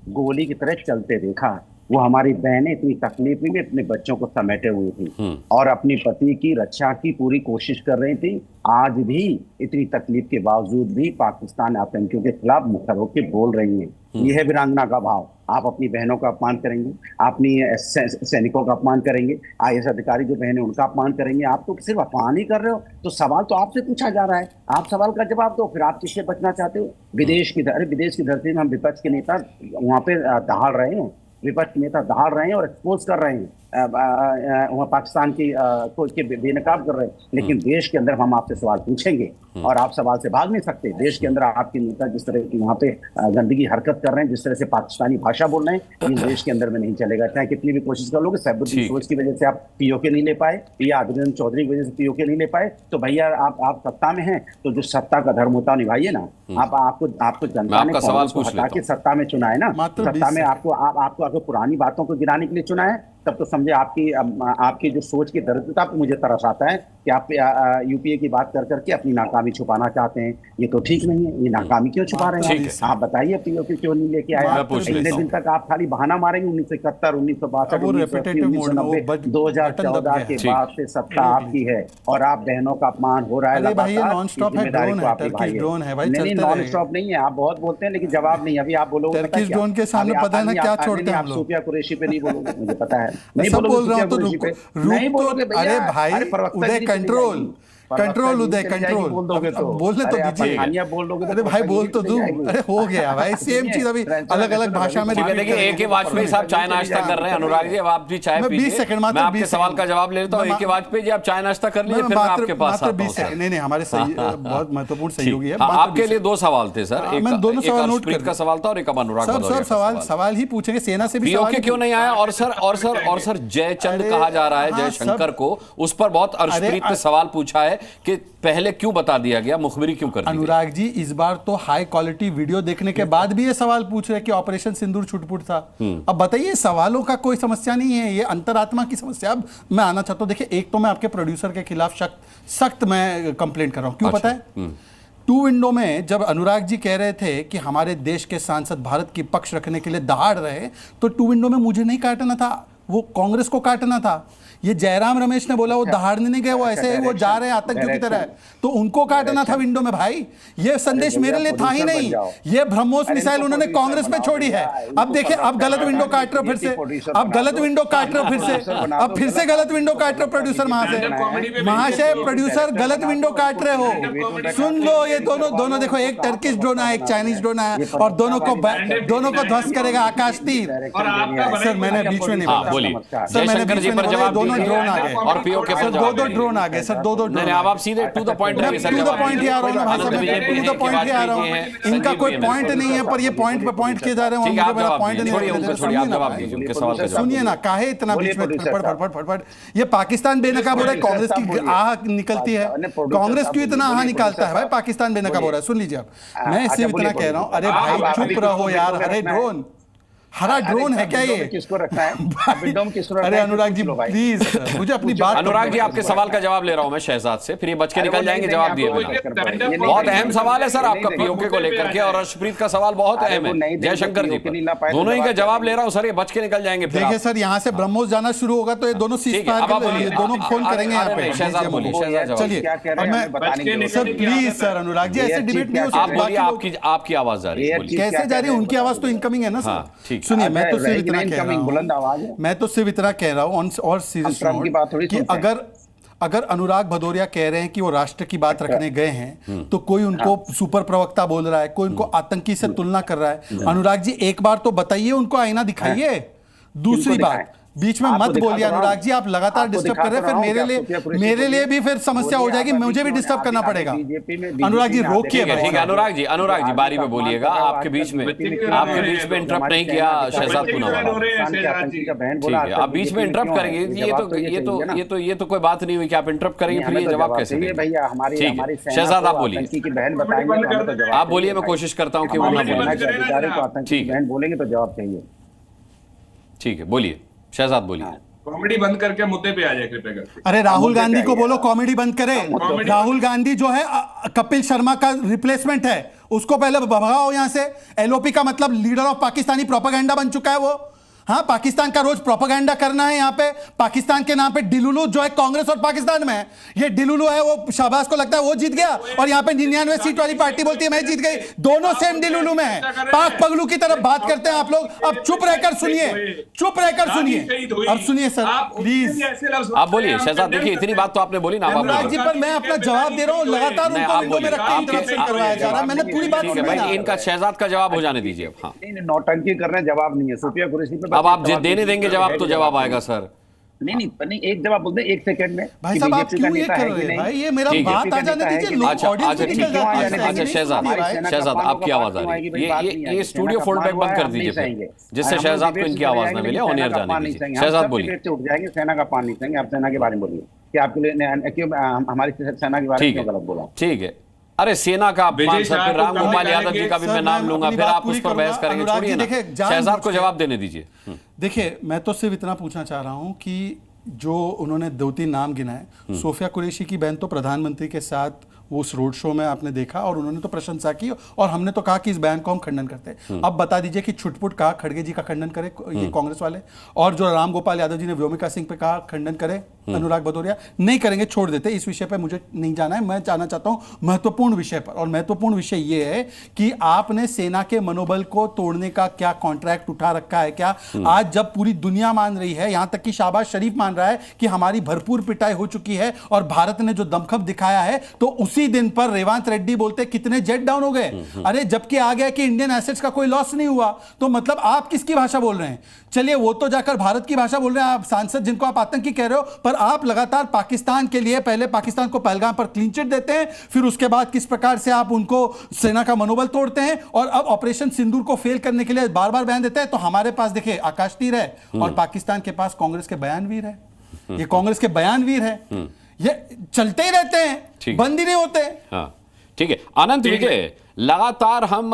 गोली की तरह चलते देखा। वो हमारी बहनें इतनी तकलीफ में अपने बच्चों को समेटे हुई थी और अपनी पति की रक्षा की पूरी कोशिश कर रही थी। आज भी इतनी तकलीफ के बावजूद भी पाकिस्तान आतंकियों के खिलाफ मुखर होकर बोल रही है। यह है वीरांगना का भाव। आप अपनी बहनों का अपमान करेंगे, अपनी सैनिकों का अपमान करेंगे, आईएएस अधिकारी जो बहनें उनका अपमान करेंगे। आप तो सिर्फ अपमान ही कर रहे हो। तो सवाल तो आपसे पूछा जा रहा है, आप सवाल का जवाब दो। फिर आप किससे बचना चाहते हो? विदेश की धरती में हम विपक्ष के नेता वहां पे दहाड़ रहे हैं, विपक्ष के नेता दहाड़ रहे हैं और एक्सपोज कर रहे हैं, वहाँ पाकिस्तान की को बेनकाब कर रहे हैं। लेकिन देश के अंदर हम आपसे सवाल पूछेंगे और आप सवाल से भाग नहीं सकते। देश के अंदर आपके नेता जिस तरह की वहाँ पे गंदगी हरकत कर रहे हैं, जिस तरह से पाकिस्तानी भाषा बोल रहे हैं, ये देश के अंदर में नहीं चलेगा। चाहे कितनी भी कोशिश कर लोगे। सैफुद्दीन सोज की वजह से आप पीओके नहीं ले पाए, या आदिर रंजन चौधरी की वजह से पीओके नहीं ले पाए, तो भैया आप सत्ता में हैं तो जो सत्ता का धर्म होता निभाइए ना। आपको जनता ने हटा के सत्ता में चुना है ना। सत्ता में आपको पुरानी बातों को गिराने के लिए चुना है। तब तो समझे आपकी जो सोच की दरिद्रता पे मुझे तरस आता है कि आप यूपीए की बात कर करके अपनी नाकामी छुपाना चाहते हैं। ये तो ठीक नहीं है। ये नाकामी क्यों छुपा रहे हैं आप बताइए? पीओके क्यों नहीं लेके आए? इतने दिन तक आप खाली बहाना मारेंगे। 1971, 1962, 1990, 2014 के बाद से सत्ता आपकी है और आप बहनों का अपमान हो रहा है। नॉन स्टॉप है, नॉन स्टॉप नहीं है। आप बहुत बोलते हैं लेकिन जवाब नहीं। अभी आप बोलोगे ड्रोन के सामने पता है ना क्या छोड़ते हैं हम लोग। सूफिया कुरैशी पे नहीं बोलोगे, मुझे पता है। नहीं बोल रहा हूं तो रुक। अरे भाई, उदय कंट्रोल कंट्रोल उदय कंट्रोल बोलने तो दीजिए। बोल दोगे अरे भाई बोल तो दूं। अरे हो गया भाई, सेम चीज अभी अलग अलग भाषा में। देखिए ए.के. वाजपेयी साहब चाय नाश्ता कर रहे हैं। अनुराग जी अब आप भी चाय पीजिए। 20 सेकंड मात्र, मैं आपके सवाल का जवाब ले लेता हूँ। ए.के. वाजपेयी जी आप चाय नाश्ता कर लीजिए, फिर मैं आपके पास आता हूँ। नहीं हमारे बहुत महत्वपूर्ण सहयोगी है। आपके लिए 2 सवाल थे सर। मैं दोनों सवाल नोट कर का सवाल था और एक अनुराग सर सवाल ही पूछेंगे। सेना से भी पीओके क्यों नहीं आया? और सर जयचंद कहा जा रहा है, जयशंकर को, उस पर बहुत अर्शप्रीत ने सवाल पूछा है कि पहले क्यों बता दिया गया, मुखबिरी क्यों कर दी? अनुराग जी इस बार तो हाई क्वालिटी वीडियो देखने के बाद भी ये सवाल पूछ रहे कि ऑपरेशन सिंदूर छुटपुट था। अब बताइए, सवालों का कोई समस्या नहीं है, ये अंतरात्मा की समस्या। अब मैं आना चाहता हूं, देखिए एक तो मैं आपके प्रोड्यूसर के खिलाफ सख्त मैं कंप्लेंट कर रहा हूं। क्यों पता है? टू विंडो में जब अनुराग जी कह रहे थे कि हमारे देश के सांसद भारत की पक्ष रखने के लिए दहाड़ रहे, तो टू विंडो में मुझे नहीं काटना था, वो कांग्रेस को काटना था। ये जयराम रमेश ने बोला वो दहाड़ने नहीं गए, वो ऐसे ही वो जा रहे हैं आतंकियों की तरह, तो उनको काटना था विंडो में। भाई ये संदेश मेरे लिए था ही नहीं। ये ब्रह्मोस मिसाइल उन्होंने कांग्रेस पे छोड़ी है। अब देखिए, अब गलत विंडो काट रहे हो फिर से, अब गलत विंडो काट रहे हो फिर से, अब फिर से गलत विंडो काट रहे हो प्रोड्यूसर महाशय प्रोड्यूसर गलत विंडो काट रहे हो। सुन लो, ये दोनों देखो, एक टर्किश ड्रोन है, एक चाइनीज ड्रोन है, और दोनों को ध्वस्त करेगा आकाश तीर। सर मैंने बीच में नहीं बोला सर, मैंने बीच में जवाब ड्रोन आ गए और पीओके पर दो ड्रोन आ गए सर, दो ड्रोन। नहीं अब आप सीधे टू द पॉइंट रहिए सर। टू द पॉइंट ही आ रहा हूं भाई साहब, टू द पॉइंट ही आ रहा हूं। इनका कोई पॉइंट नहीं है, पर ये पॉइंट पे पॉइंट किए जा रहे हैं। मुझे मेरा पॉइंट नहीं है। सुनिए ना, काहे इतना बीच में फटफट। ये पाकिस्तान बेनकाब हो रहा है, कांग्रेस की आह निकलती है। कांग्रेस क्यों इतना आह निकालता है भाई? पाकिस्तान बेनकाब हो रहा है। सुन लीजिए, अब मैं सिर्फ इतना कह रहा हूं, अरे भाई चुप रहो यार। अरे ड्रोन, हरा ड्रोन है क्या ये? किसको रखना है? अरे अनुराग जी प्लीज मुझे अपनी बात। अनुराग जी आपके सवाल का जवाब ले रहा हूं मैं शहजाद से, फिर ये बच के निकल जाएंगे जवाब दिए बिना। बहुत अहम सवाल है सर आपका पीओके को लेकर के, और अर्शप्रीत का सवाल बहुत अहम है जयशंकर जी पर। दोनों ही का जवाब ले रहा हूं सर, ये बच के निकल जाएंगे। देखिए सर, यहाँ से ब्रह्मोस जाना शुरू होगा तो ये दोनों दोनों फोन करेंगे यहाँ पे। शहजाद बोलिए। चलिए sir please sir, Anurag ji ऐसे डिबेट नहीं हो सकती। आप बोलिए, आपकी आवाज जा रही है, कैसे जा रही है? उनकी आवाज तो इनकमिंग है ना सर। सुनिए, मैं तो सिर्फ इतना कह रहा हूं और सीरियस नोट कि अगर अनुराग भदौरिया कह रहे हैं कि वो राष्ट्र की बात रखने गए हैं, तो कोई उनको सुपर प्रवक्ता बोल रहा है, कोई उनको आतंकी से तुलना कर रहा है। अनुराग जी एक बार तो बताइए, उनको आईना दिखाइए। दूसरी बात, बीच में मत बोलिए अनुराग जी, आप लगातार डिस्टर्ब कर रहे हैं, फिर मेरे लिए भी फिर समस्या हो जाएगी, मुझे भी डिस्टर्ब करना पड़ेगा। अनुराग जी रोकिए। ठीक है अनुराग जी बारी में बोलिएगा। आपके बीच में इंटरप्ट नहीं किया शहजाद पुनावाला। ठीक है, आप बीच में इंटरप्ट करेंगे, ये तो कोई बात नहीं हुई कि आप इंटरप्ट करेंगे, फिर ये जवाब कैसे देंगे? ठीक है शहजाद आप बोलिए, आप बोलिए, मैं कोशिश करता हूँ कि वो ना बोले। ठीक है बोलेंगे तो जवाब चाहिए। ठीक है बोलिए शहजाद, बोलिए। कॉमेडी बंद करके मुद्दे पे आ जाए कृपया करके। अरे राहुल गांधी को बोलो कॉमेडी बंद करे। राहुल गांधी जो है कपिल शर्मा का रिप्लेसमेंट है, उसको पहले भगाओ यहां से। एलओपी का मतलब लीडर ऑफ पाकिस्तानी प्रोपेगेंडा बन चुका है वो। हाँ, पाकिस्तान का रोज प्रोपेगेंडा करना है यहाँ पे। पाकिस्तान के नाम पे डिलुलू जो है कांग्रेस और पाकिस्तान में, ये डिलुलू है, वो शहबाज को लगता है वो जीत गया, और यहाँ पे 99 सीट वाली पार्टी बोलती है मैं जीत गई। दोनों सेम डिलुलू में है। पाक पगलू की तरफ बात करते हैं आप लोग। अब चुप रहकर सुनिए, अब सुनिए सर प्लीज। आप बोलिए शहजाद। देखिए इतनी बात तो आपने बोली ना अनुराग जी, पर मैं अपना जवाब दे रहा हूँ। लगातार उनको विंडो में रखकर इंटरप्शन करवाया जा रहा है। मैंने पूरी बात सुनी। इनका शहजाद का जवाब हो जाने दीजिए। हाँ नौटंकी कर रहे हैं, जवाब नहीं है। सोफिया कुरैशी पे अब आप देने देंगे जवाब तो जवाब आएगा सर। नहीं एक जवाब बोलते हैं 1 सेकंड में। भाई साहब आप क्यों ये कर रहे हैं? भाई ये मेरा बात आ जाने दीजिए। अच्छा शहजाद आपकी आवाज आ रही है, ये स्टूडियो फोल्ड बैक बंद कर दीजिए जिससे शहजाद को इनकी आवाज न मिले। ऑन एयर जाने दीजिए। शहजाद बोलिए। उठ जाएंगे, सेना का पानी चाहिए। आप सेना के बारे में बोलिए कि आपके लिए क्यों हमारी सेना के बारे में गलत बोला। ठीक है, अरे सेना का अपमान सर, फिर रामगोपाल यादव जी का भी मैं नाम लूंगा, फिर आप उस पर बहस करेंगे। छोड़िए ना, शहजाद को जवाब देने दीजिए। देखिए मैं तो सिर्फ इतना पूछना चाह रहा हूं कि जो उन्होंने 2-3 नाम गिनाए, सोफिया कुरैशी की बहन तो प्रधानमंत्री के साथ वो उस रोड शो में आपने देखा, और उन्होंने तो प्रशंसा की, और हमने तो कहा कि इस बयान को हम खंडन करते हैं। अब बता दीजिए कि छुटपुट कहा खड़गे जी का खंडन करे ये कांग्रेस वाले, और जो रामगोपाल यादव जी ने व्योमिका सिंह पे कहा खंडन करे अनुराग भदौरिया नहीं करेंगे, छोड़ देते, इस विषय पर मुझे नहीं जाना है। मैं जाना चाहता हूं महत्वपूर्ण विषय पर, और महत्वपूर्ण विषय यह है कि आपने सेना के मनोबल को तोड़ने का क्या कॉन्ट्रैक्ट उठा रखा है क्या? आज जब पूरी दुनिया मान रही है, यहां तक कि शाहबाज शरीफ मान रहा है कि हमारी भरपूर पिटाई हो चुकी है और भारत ने जो दमखम दिखाया है, तो उसी दिन पर रेवंत रेड्डी बोलते कितने जेट डाउन हो गए। अरे जबकि आ गया कि इंडियन एसेट्स का कोई लॉस नहीं हुआ, तो मतलब आप किसकी भाषा बोल रहे हैं? चलिए वो तो जाकर भारत की भाषा बोल रहे हैं आप सांसद, जिनको आप आतंकी कह रहे हो, पर आप लगातार पाकिस्तान के लिए, पहले पाकिस्तान को पहलगाम पर क्लीन चिट देते हैं, फिर उसके बाद किस प्रकार से आप उनको सेना का मनोबल तोड़ते हैं, और अब ऑपरेशन सिंदूर को फेल करने के लिए बार बार बयान देते हैं। तो हमारे पास देखिए आकाश तीर है और पाकिस्तान के पास कांग्रेस के बयानवीर है। ये कांग्रेस के बयानवीर है, ये चलते ही रहते हैं, बंद ही नहीं होते। हाँ ठीक है। अनंत विजय, लगातार हम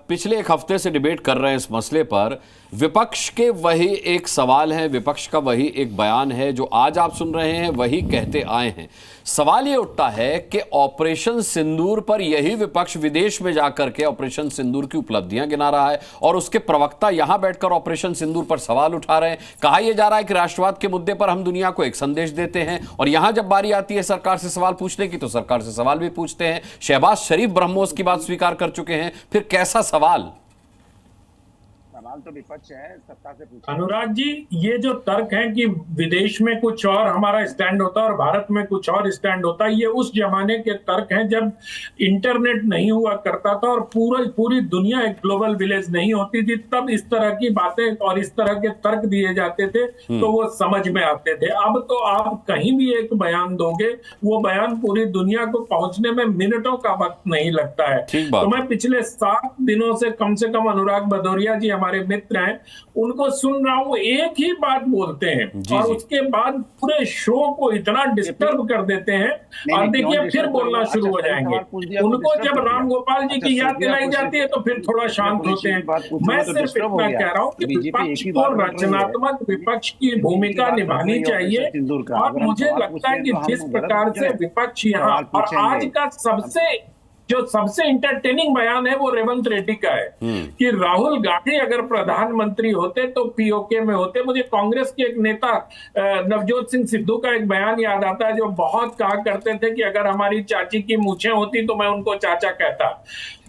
पिछले एक हफ्ते से डिबेट कर रहे हैं इस मसले पर। विपक्ष के वही एक सवाल है, विपक्ष का वही एक बयान है जो आज आप सुन रहे हैं, वही कहते आए हैं। सवाल ये उठता है कि ऑपरेशन सिंदूर पर यही विपक्ष विदेश में जाकर के ऑपरेशन सिंदूर की उपलब्धियां गिना रहा है और उसके प्रवक्ता यहां बैठकर ऑपरेशन सिंदूर पर सवाल उठा रहे हैं। कहा यह जा रहा है कि राष्ट्रवाद के मुद्दे पर हम दुनिया को एक संदेश देते हैं, और यहां जब बारी आती है सरकार से सवाल पूछने की, तो सरकार से सवाल भी पूछते हैं। शहबाज शरीफ ब्रह्मोस की बात स्वीकार कर चुके हैं, फिर कैसा सवाल? सवाल तो विपक्ष है, सत्ता से पूछे। अनुराग जी, ये जो तर्क है कि विदेश में कुछ और हमारा स्टैंड होता है और भारत में कुछ और स्टैंड होता है, ये उस जमाने के तर्क हैं जब इंटरनेट नहीं हुआ करता था और पूरी दुनिया एक ग्लोबल विलेज नहीं होती थी। तब इस तरह की बातें और इस तरह के तर्क दिए जाते थे तो वो समझ में आते थे। अब तो आप कहीं भी एक बयान दोगे, वो बयान पूरी दुनिया को पहुंचने में मिनटों का वक्त नहीं लगता है। तो मैं पिछले 7 दिनों से कम अनुराग भदौरिया जी हमारे मित्र हैं, उनको सुन रहा हूं, एक ही बात बोलते हैं और उसके बाद पूरे शो को इतना डिस्टर्ब कर देते हैं, और देखिए फिर बोलना शुरू हो जाएंगे। उनको जब राम गोपाल जी की याद दिलाई जाती है तो फिर थोड़ा शांत होते हैं। मैं सिर्फ इतना कह रहा हूं कि विपक्ष को रचनात्मक विपक्ष की भूमिका निभानी चाहिए, और मुझे लगता है कि जिस प्रकार से विपक्ष यहाँ, और आज का सबसे इंटरटेनिंग बयान है वो रेवंत रेड्डी का है कि राहुल गांधी अगर प्रधानमंत्री होते तो पीओके में होते। मुझे कांग्रेस के एक नेता नवजोत सिंह सिद्धू का एक बयान याद आता है, जो बहुत कहा करते थे कि अगर हमारी चाची की मूछें होती तो मैं उनको चाचा कहता।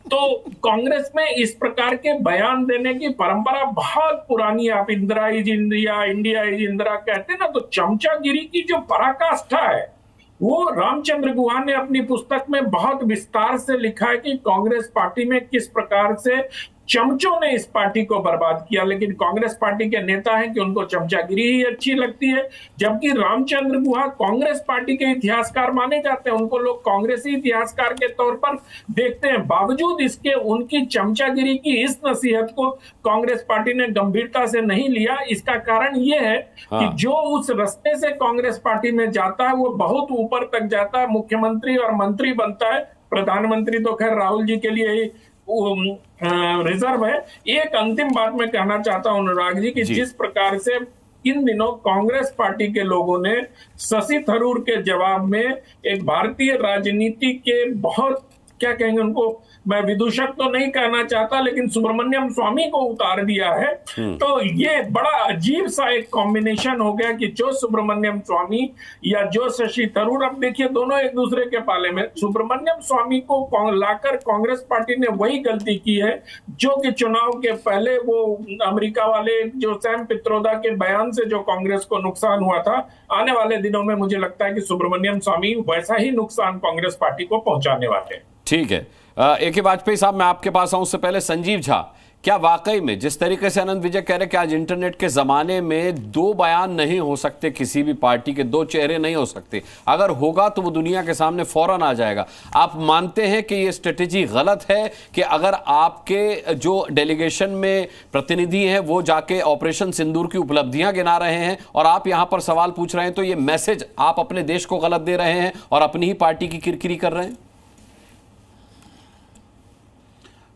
तो कांग्रेस में इस प्रकार के बयान देने की परंपरा बहुत पुरानी है। आप Indira is India, India is Indira कहते ना, तो चमचागिरी की जो पराकाष्ठा है वो रामचंद्र गुहा ने अपनी पुस्तक में बहुत विस्तार से लिखा है कि कांग्रेस पार्टी में किस प्रकार से चमचों ने इस पार्टी को बर्बाद किया। लेकिन कांग्रेस पार्टी के नेता हैं कि उनको चमचागिरी ही अच्छी लगती है, जबकि रामचंद्र गुहा कांग्रेस पार्टी के इतिहासकार माने जाते हैं, उनको लोग कांग्रेसी इतिहासकार के तौर पर देखते हैं। बावजूद इसके उनकी चमचागिरी की इस नसीहत को कांग्रेस पार्टी ने गंभीरता से नहीं लिया। इसका कारण यह है कि जो उस रास्ते से कांग्रेस पार्टी में जाता है वो बहुत ऊपर तक जाता है, मुख्यमंत्री और मंत्री बनता है। प्रधानमंत्री तो खैर राहुल जी के लिए ही रिजर्व है। एक अंतिम बात मैं कहना चाहता हूं अनुराग जी, कि जिस प्रकार से इन दिनों कांग्रेस पार्टी के लोगों ने शशि थरूर के जवाब में एक भारतीय राजनीति के बहुत, क्या कहेंगे उनको, मैं विदूषक तो नहीं कहना चाहता, लेकिन सुब्रमण्यम स्वामी को उतार दिया है। तो ये बड़ा अजीब सा एक कॉम्बिनेशन हो गया कि जो सुब्रमण्यम स्वामी या जो शशि थरूर, अब देखिए दोनों एक दूसरे के पाले में। सुब्रमण्यम स्वामी को लाकर कांग्रेस पार्टी ने वही गलती की है जो कि चुनाव के पहले वो अमेरिका वाले जो सैम पित्रोदा के बयान से जो कांग्रेस को नुकसान हुआ था, आने वाले दिनों में मुझे लगता है कि सुब्रमण्यम स्वामी वैसा ही नुकसान कांग्रेस पार्टी को पहुंचाने वाले हैं। ठीक है, ए.के. वाजपेयी साहब, मैं आपके पास आऊं उससे पहले संजीव झा, क्या वाकई में जिस तरीके से अनंत विजय कह रहे कि आज इंटरनेट के जमाने में 2 बयान नहीं हो सकते, किसी भी पार्टी के 2 चेहरे नहीं हो सकते, अगर होगा तो वो दुनिया के सामने फौरन आ जाएगा, आप मानते हैं कि ये स्ट्रेटेजी गलत है कि अगर आपके जो डेलीगेशन में प्रतिनिधि हैं वो जाके ऑपरेशन सिंदूर की उपलब्धियां गिना रहे हैं और आप यहां पर सवाल पूछ रहे हैं, तो ये मैसेज आप अपने देश को गलत दे रहे हैं और अपनी ही पार्टी की किरकिरी कर रहे हैं?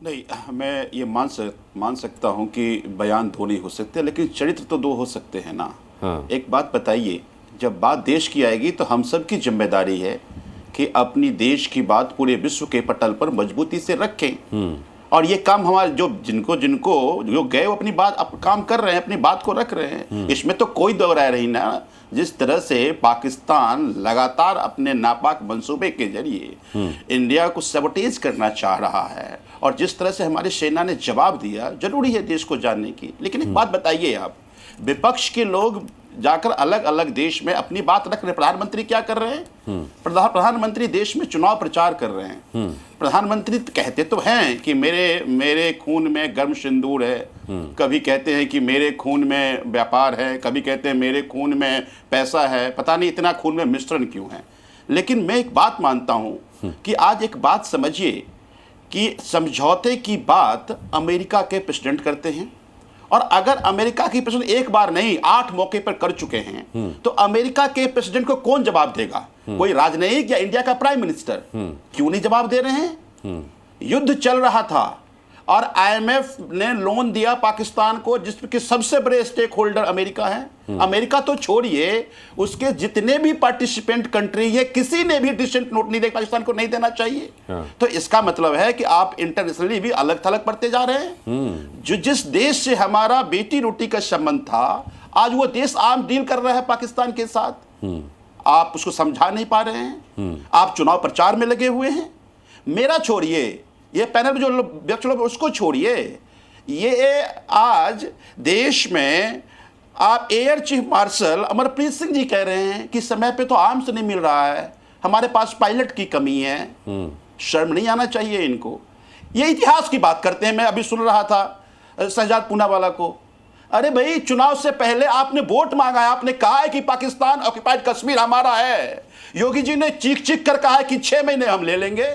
नहीं, मैं ये मान सकता हूँ कि बयान 2 नहीं हो सकते, लेकिन चरित्र तो 2 हो सकते हैं ना। एक बात बताइए, जब बात देश की आएगी तो हम सब की जिम्मेदारी है कि अपनी देश की बात पूरे विश्व के पटल पर मजबूती से रखें। और ये काम हमारे जो जिनको जो गए वो अपनी बात काम कर रहे हैं, अपनी बात को रख रहे हैं, इसमें तो कोई दो राय नहीं ना। जिस तरह से पाकिस्तान लगातार अपने नापाक मंसूबे के जरिए इंडिया को सबोटेज करना चाह रहा है और जिस तरह से हमारी सेना ने जवाब दिया, जरूरी है देश को जानने की। लेकिन एक बात बताइए, आप विपक्ष के लोग जाकर अलग अलग देश में अपनी बात रख रहे हैं। प्रधानमंत्री क्या कर रहे हैं? प्रधानमंत्री देश में चुनाव प्रचार कर रहे हैं। प्रधानमंत्री कहते तो हैं कि मेरे खून में गर्म सिंदूर है, कभी कहते हैं कि मेरे खून में व्यापार है, कभी कहते हैं मेरे खून में पैसा है, पता नहीं इतना खून में मिश्रण क्यों है। लेकिन मैं एक बात मानता हूं कि आज एक बात समझिए कि समझौते की बात अमेरिका के प्रेसिडेंट करते हैं, और अगर अमेरिका की प्रेसिडेंट एक बार नहीं 8 मौके पर कर चुके हैं तो अमेरिका के प्रेसिडेंट को कौन जवाब देगा? कोई राजनयिक या इंडिया का प्राइम मिनिस्टर? क्यों नहीं जवाब दे रहे हैं? युद्ध चल रहा था और आईएमएफ ने लोन दिया पाकिस्तान को, जिसके सबसे बड़े स्टेक होल्डर अमेरिका है। अमेरिका तो छोड़िए, उसके जितने भी पार्टिसिपेंट कंट्री है, किसी ने भी डिसेंट नोट नहीं दिया, पाकिस्तान को नहीं देना चाहिए। तो इसका मतलब है कि आप इंटरनेशनली भी अलग थलग पड़ते जा रहे हैं। जो जिस देश से हमारा बेटी रोटी का संबंध था, आज वो देश आम डील कर रहा है पाकिस्तान के साथ। आप उसको समझा नहीं पा रहे हैं, आप चुनाव प्रचार में लगे हुए हैं। मेरा छोड़िए, ये पैनल में जो व्यक्ति लोग उसको छोड़िए, ये आज देश में आप air chief marshal Amarpreet Singh ji कह रहे हैं कि समय पे तो आर्म्स नहीं मिल रहा है, हमारे पास पायलट की कमी है। शर्म नहीं आना चाहिए इनको। ये इतिहास की बात करते हैं। मैं अभी सुन रहा था शहजाद पूनावाला को, अरे भाई चुनाव से पहले आपने वोट मांगा है, आपने कहा है कि पाकिस्तान ऑक्युपाइड कश्मीर हमारा है। योगी जी ने चीख चीख कर कहा है कि 6 महीने हम ले लेंगे।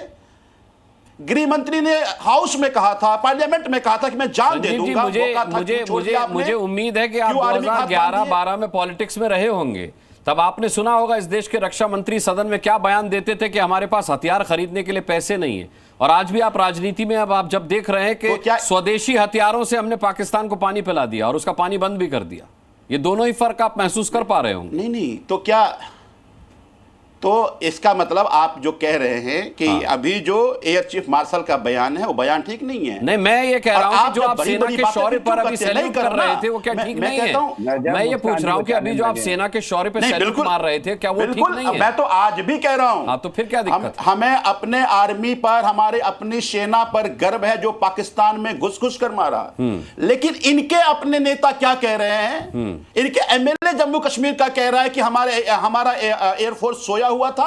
गृह मंत्री ने हाउस में कहा था, पार्लियामेंट में कहा था कि मैं जान दे दूंगा। मुझे उम्मीद है कि आप 2011-12 में पॉलिटिक्स में रहे होंगे, तब आपने सुना होगा इस देश के रक्षा मंत्री सदन में क्या बयान देते थे कि हमारे पास हथियार खरीदने के लिए पैसे नहीं है। और आज भी आप राजनीति में अब आप जब देख रहे हैं कि तो स्वदेशी हथियारों से हमने पाकिस्तान को पानी पिला दिया और उसका पानी बंद भी कर दिया, ये दोनों ही फर्क आप महसूस कर पा रहे होंगे। नहीं तो क्या, तो इसका मतलब आप जो कह रहे हैं कि अभी जो एयर चीफ मार्शल का बयान है वो बयान ठीक नहीं है। नहीं, मैं ये कह रहा हूं कि जो आप सेना के शौर्य पर अभी सैल्यूट कर रहे थे वो क्या ठीक नहीं है? मैं ये पूछ रहा हूं कि अभी जो आप सेना के शौर्य पर सैल्यूट मार रहे थे, क्या वो ठीक नहीं है? मैं तो आज भी कह रहा हूं। तो फिर क्या दिक्कत? हमें अपने आर्मी पर, हमारे अपनी सेना पर गर्व है जो पाकिस्तान में घुस घुस कर मारा। लेकिन इनके अपने नेता क्या कह रहे हैं? इनके एमएलए जम्मू कश्मीर का कह रहा है कि हमारा एयरफोर्स सोया हुआ था।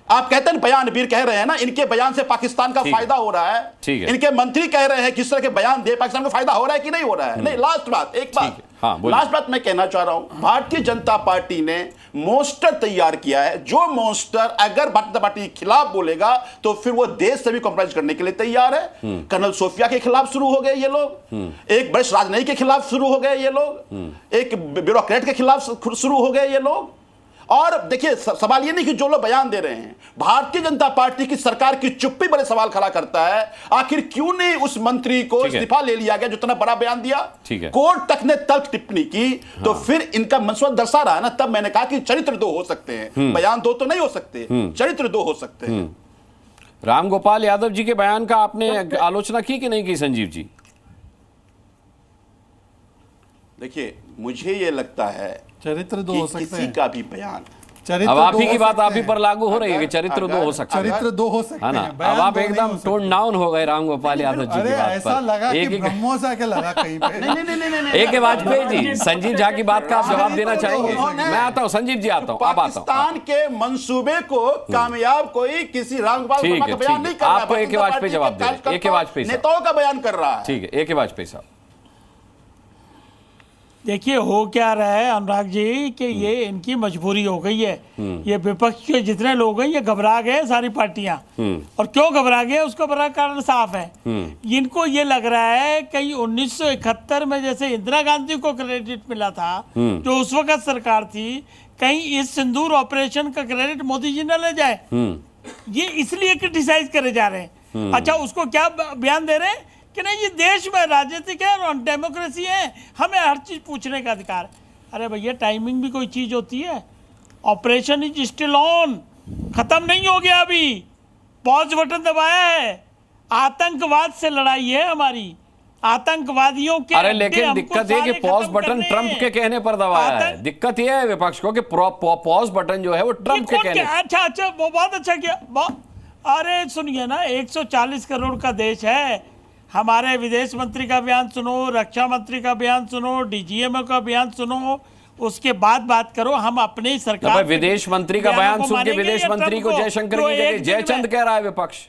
आप कहते हैं बयान वीर कह रहे हैं ना, इनके बयान से पाकिस्तान का फायदा हो रहा है। इनके मंत्री कह रहे हैं किस तरह के बयान दे पाकिस्तान को फायदा हो रहा है कि नहीं हो रहा है। नहीं, लास्ट बात, एक बात, लास्ट बात मैं कहना चाह रहा हूं, भारतीय जनता पार्टी ने मोस्टर तैयार किया है। जो मोस्टर अगर भारतीय जनता पार्टी के खिलाफ बोलेगा तो फिर वो देश से भी कॉम्प्रोमाइज करने के लिए तैयार है। कर्नल सोफिया के खिलाफ शुरू हो गए ये लोग, एक वरिष्ठ राजनयिक के खिलाफ शुरू हो गए ये लोग, एक ब्यूरोक्रेट के खिलाफ शुरू हो गए ये लोग। और देखिए, सवाल ये नहीं कि जो लोग बयान दे रहे हैं, भारतीय जनता पार्टी की सरकार की चुप्पी बड़े सवाल खड़ा करता है। आखिर क्यों नहीं उस मंत्री को इस्तीफा ले लिया गया जो इतना बड़ा बयान दिया? कोर्ट तक ने तल्ख टिप्पणी की। तो फिर इनका मनसूबा दर्शा रहा है ना। तब मैंने कहा कि चरित्र दो हो सकते हैं, बयान दो तो नहीं हो सकते, चरित्र दो हो सकते हैं। रामगोपाल यादव जी के बयान का आपने आलोचना की कि नहीं की संजीव जी? देखिए, मुझे ये लगता है चरित्र दो हो सकते हैं, किसी का भी बयान। अब आप ही की बात आप ही पर लागू हो रही है कि चरित्र दो हो सकते हैं। चरित्र दो हो सकते हैं ना। अब आप एकदम टोन डाउन हो गए रामगोपाल यादव जी की बात पर। ऐसा लगा कि ब्रह्मोस आके लगा कहीं पे। नहीं, एक वाजपेयी जी, संजीव झा की बात का आप जवाब देना चाहेंगे? मैं आता हूँ, संजीव जी आता हूँ, अब आता हूँ। पाकिस्तान के मंसूबे को कामयाब कोई किसी रामगोपाल वर्मा का बयान नहीं कर रहा है। आपको एक वाजपेयी जवाब दे, एक वाजपेयी नेताओं का बयान कर रहा है। ठीक है, एक वाजपेयी साहब। देखिए, हो क्या रहा है अनुराग जी कि ये इनकी मजबूरी हो गई है। ये विपक्ष के जितने लोग हैं ये घबरा गए, सारी पार्टियां। और क्यों घबरा गए उसका बड़ा कारण साफ है। इनको ये लग रहा है कि 1971 में जैसे इंदिरा गांधी को क्रेडिट मिला था, जो उस वक्त सरकार थी, कहीं इस सिंदूर ऑपरेशन का क्रेडिट मोदी जी न ले जाए। ये इसलिए क्रिटिसाइज करे जा रहे हैं। अच्छा, उसको क्या बयान दे रहे हैं कि नहीं, ये देश में राजनीतिक है और डेमोक्रेसी है, हमें हर चीज पूछने का अधिकार है। अरे भैया, टाइमिंग भी कोई चीज होती है। ऑपरेशन इज स्टिल ऑन, खत्म नहीं हो गया, अभी पॉज बटन दबाया है। आतंकवाद से लड़ाई है हमारी, आतंकवादियों के। अरे लेकिन दिक्कत ये कि पॉज बटन ट्रंप के कहने पर दबाया है। दिक्कत ये है विपक्ष को कि पॉज बटन जो है वो ट्रंप के कहने। अच्छा वो बहुत अच्छा किया। अरे सुनिए ना, 140 करोड़ का देश है, हमारे विदेश मंत्री का बयान सुनो, रक्षा मंत्री का बयान सुनो, डीजीएमओ का बयान सुनो, उसके बाद बात करो। हम अपने ही सरकार विदेश मंत्री का बयान सुन के विदेश मंत्री को जयशंकर की जगह जयचंद कह रहा है विपक्ष।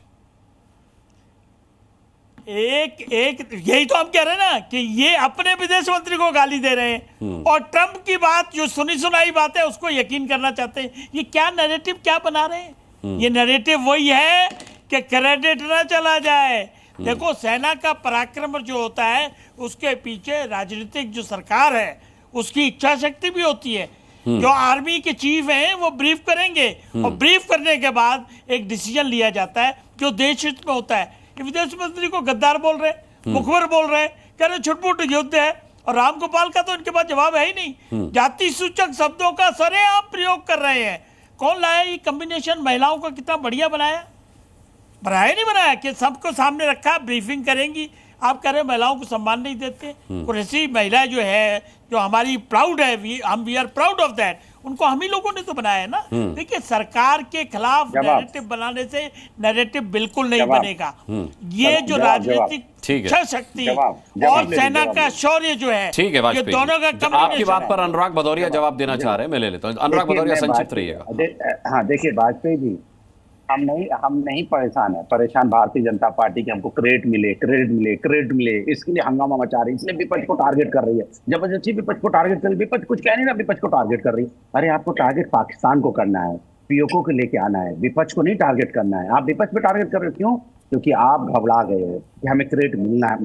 एक यही तो हम कह रहे हैं ना कि ये अपने विदेश मंत्री को गाली दे रहे हैं और ट्रंप की बात जो सुनी सुनाई बात है उसको यकीन करना चाहते हैं। ये क्या नैरेटिव क्या बना रहे हैं? ये नैरेटिव वही है कि क्रेडिट ना चला जाए। देखो, सेना का पराक्रम जो होता है उसके पीछे राजनीतिक जो सरकार है उसकी इच्छा शक्ति भी होती है। जो आर्मी के चीफ हैं वो ब्रीफ करेंगे और ब्रीफ करने के बाद एक डिसीजन लिया जाता है जो देश हित में होता है। विदेश मंत्री को गद्दार बोल रहे, मुखबिर बोल रहे, कह रहे छुटपुट युद्ध है, और रामगोपाल का तो इनके पास जवाब है ही नहीं। जाति सूचक शब्दों का सरेआम प्रयोग कर रहे हैं। कौन लाया ये कॉम्बिनेशन? महिलाओं का कितना बढ़िया बनाया नहीं बनाया कि सबको सामने रखा, ब्रीफिंग करेंगी। आप कह रहे महिलाओं को सम्मान नहीं देते। और ऐसी महिला जो है जो हमारी प्राउड है, we are proud of that, उनको हम ही लोगों ने तो बनाया है ना। देखिए, सरकार के खिलाफ नैरेटिव बनाने से नैरेटिव बिल्कुल नहीं बनेगा। ये जो राजनीतिक इच्छा शक्ति और सेना का शौर्य जो है, ठीक है ये दोनों का आपकी बात पर अनुराग भदौरिया जवाब देना चाह रहे हैं, मैं ले लेता हूँ। अनुराग भदौरिया, संक्षिप्त रहिएगा। हाँ, देखिए वाजपेयी जी, हम नहीं परेशान भारतीय जनता पार्टी के हमको क्रेडिट मिले, इसके लिए हंगामा मचा रही है, इसलिए विपक्ष को टारगेट कर रही है, जबरदस्ती विपक्ष को टारगेट कर रही है। विपक्ष कुछ कह नहीं रहा, विपक्ष को टारगेट कर रही है। अरे आपको टारगेट पाकिस्तान को करना है, पीओके को लेके आना है, विपक्ष को नहीं टारगेट करना है। आप विपक्ष पे टारगेट कर रहे हो, क्यों? क्योंकि आप घबरा गए कि हमें क्रेडिट मिलना है,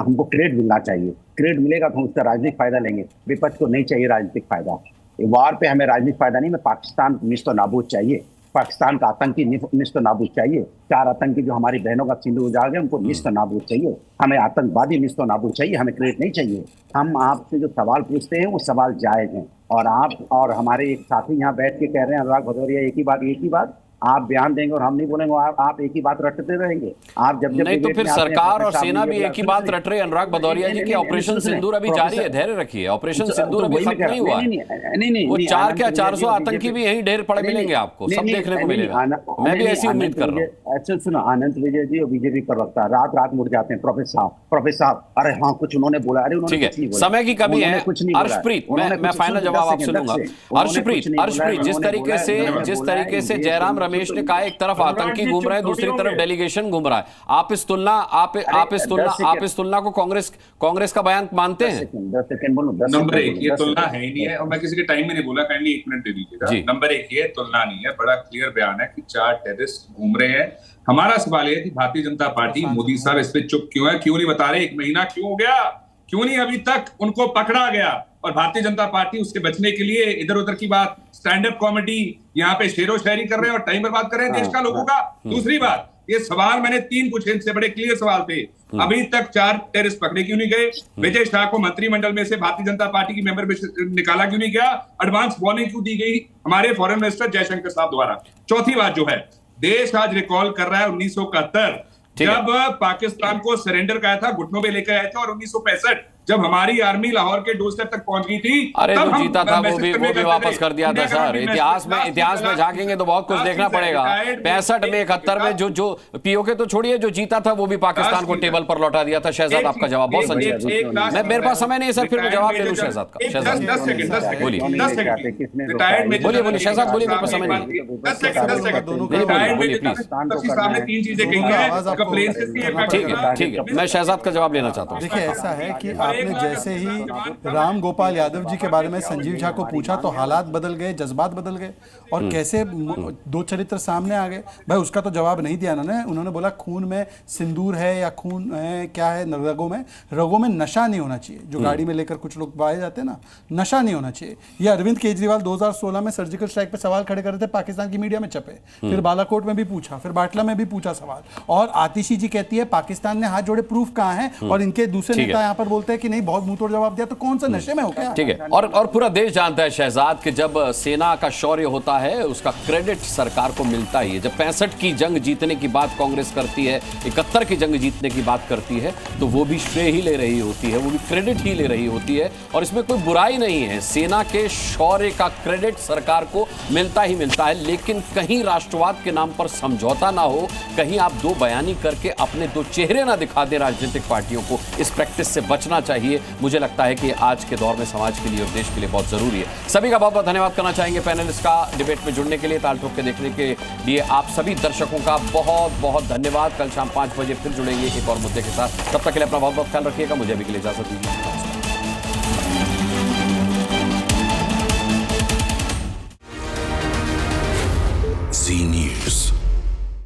हमको क्रेडिट मिलना चाहिए। क्रेडिट मिलेगा तो हम उसका राजनीतिक फायदा लेंगे। विपक्ष को नहीं चाहिए राजनीतिक फायदा, वार पे हमें राजनीतिक फायदा नहीं, मैं पाकिस्तान निस्तो नाबूद चाहिए, पाकिस्तान का आतंकी निस्त नाबूद चाहिए। 4 आतंकी जो हमारी बहनों का सिंदूर उजाड़ गए उनको निस्त नाबूद चाहिए। हमें आतंकवादी निस्त नाबूद चाहिए, हमें क्रेडिट नहीं चाहिए। हम आपसे जो सवाल पूछते हैं वो सवाल जायज हैं। और आप और हमारे एक साथी यहाँ बैठ के कह रहे हैं, अनुराग भदौरिया, एक ही बात आप बयान देंगे और हम नहीं बोलेंगे, आप एक ही बात रटते रहेंगे। आप जब नहीं तो फिर सरकार और सेना भी एक ही बात रट रहे। अनुराग भदौरिया जी की ऑपरेशन सिंदूर अभी जारी है, धैर्य रखिए। ऑपरेशन सिंदूर अभी खत्म नहीं हुआ। नहीं, वो 400 आतंकी भी यहीं ढेर पड़े मिलेंगे आपको, सब देखने को मिलेगा। मैं भी ऐसी उम्मीद कर रहा हूँ। अच्छा सुनो, आनंद विजय जी और बीजेपी प्रवक्ता रात मुड़ जाते हैं। प्रोफेसर साहब, अरे हाँ कुछ उन्होंने बोला, अरे ठीक है, समय की कमी है। अर्शप्रीत, मैं फाइनल जवाब आपसे लूंगा। अर्शप्रीत, जिस तरीके से जयराम रमेश ने कहा एक तरफ आतंकी घूम रहे हैं, दूसरी तरफ डेलीगेशन घूम रहा है, आप इस तुलना को कांग्रेस का बयान मानते हैं? 10 सेकंड बोलो। नंबर 1 ये तुलना है ही नहीं है, और मैं किसी के टाइम में नहीं बोला, काइंडली 1 मिनट दे दीजिएगा। नंबर 1 ये तुलना नहीं है, बड़ा क्लियर बयान है कि 4 टेररिस्ट घूम रहे हैं। हमारा सवाल है कि भारतीय जनता पार्टी, मोदी साहब इस पे चुप क्यों है, क्यों नहीं बता रहे? 1 महीना क्यों हो गया, क्यों नहीं अभी तक उनको पकड़ा गया? और भारतीय जनता पार्टी उसके बचने के लिए इधर उधर की बात, स्टैंड अप कॉमेडी यहाँ पे शेरो शायरी कर रहे हैं और टाइम बर्बाद कर रहे हैं देश का लोगों का। दूसरी बात, ये सवाल मैंने 3 पूछे, इनसे बड़े क्लियर सवाल थे। अभी तक 4 टेररिस्ट पकड़े क्यों नहीं गए? विजय शाह को मंत्रिमंडल में से भारतीय जनता पार्टी की मेंबर में निकाला क्यों नहीं गया? एडवांस वार्निंग क्यों दी गई हमारे फॉरेन मिनिस्टर जयशंकर साहब द्वारा? चौथी बात जो है, देश आज रिकॉल कर रहा है 1971 जब पाकिस्तान को सरेंडर कहा था, घुटनों पे लेकर आए थे, और 1965 जब हमारी आर्मी लाहौर के डोरस्टेप तक पहुंच गई थी, अरे जो जीता था वो भी वापस कर दिया था सर। इतिहास में झांकेंगे तो बहुत कुछ देखना पड़ेगा। 65 में 71 में जो पीओके तो छोड़िए, जो जीता था वो भी पाकिस्तान को टेबल पर लौटा दिया था। शहजाद, आपका जवाब बहुत संक्षिप्त। मैं मेरे पास समय नहीं है सर, फिर मैं जवाब ले लूं शहजाद का। शहजाद बोलिए शहजाद, बोलिए, मेरे पास समय नहीं है। 10 सेकंड बोलिए प्लीज। सामने 3 चीजें कही हैं, ठीक है, मैं शहजाद का जवाब लेना चाहता हूँ। देखिए, ऐसा है कि आपने जैसे ही राम गोपाल यादव जी के बारे में संजीव झा को पूछा तो हालात बदल गए, जज्बात बदल गए और कैसे 2 चरित्र सामने आ गए। भाई उसका तो जवाब नहीं दिया उन्होंने बोला खून में सिंदूर है या खून है, क्या है रगों में नशा नहीं होना चाहिए। जो गाड़ी में लेकर कुछ लोग पाए जाते हैं ना, नशा नहीं होना चाहिए। ये अरविंद केजरीवाल 2016 में सर्जिकल स्ट्राइक पे सवाल खड़े कर रहे थे, पाकिस्तान की मीडिया में छपे, फिर बालाकोट में भी पूछा, फिर बाटला में भी पूछा सवाल। और आतिशी जी कहती है पाकिस्तान ने हाथ जोड़े, प्रूफ कहाँ है? और इनके दूसरे नेता यहाँ पर बोलते हैं कि कि नहीं बहुत मुंह तोड़ जवाब दिया, तो कौन सा नशे में हो क्या? ठीक है। और पूरा देश जानता है शहजाद कि जब सेना का शौर्य होता है उसका क्रेडिट सरकार को मिलता ही है। जब 65 की जंग जीतने की बात कांग्रेस करती है, 71 की जंग जीतने की बात करती है, तो वो भी श्रेय ही ले रही होती है, वो भी क्रेडिट ही ले रही होती है। और इसमें कोई बुराई नहीं है, सेना के शौर्य का क्रेडिट सरकार को मिलता ही मिलता है। लेकिन कहीं राष्ट्रवाद के नाम पर समझौता ना हो, कहीं आप दो बयानी करके अपने दो चेहरे ना दिखा दे राजनीतिक पार्टियों को। इस प्रैक्टिस से बचना चाहिए। मुझे लगता है कि आज के दौर में समाज के लिए और देश के लिए बहुत जरूरी है। सभी का बहुत बहुत धन्यवाद करना चाहेंगे पैनलिस्ट का डिबेट में जुड़ने के लिए, ताल ठोक के देखने के लिए आप सभी दर्शकों का बहुत बहुत धन्यवाद। कल शाम 5 बजे फिर जुड़ेंगे एक और मुद्दे के साथ। तब तक के लिए अपना बहुत बहुत ख्याल रखिएगा। मुझे अभी के लिए इजाजत दीजिए।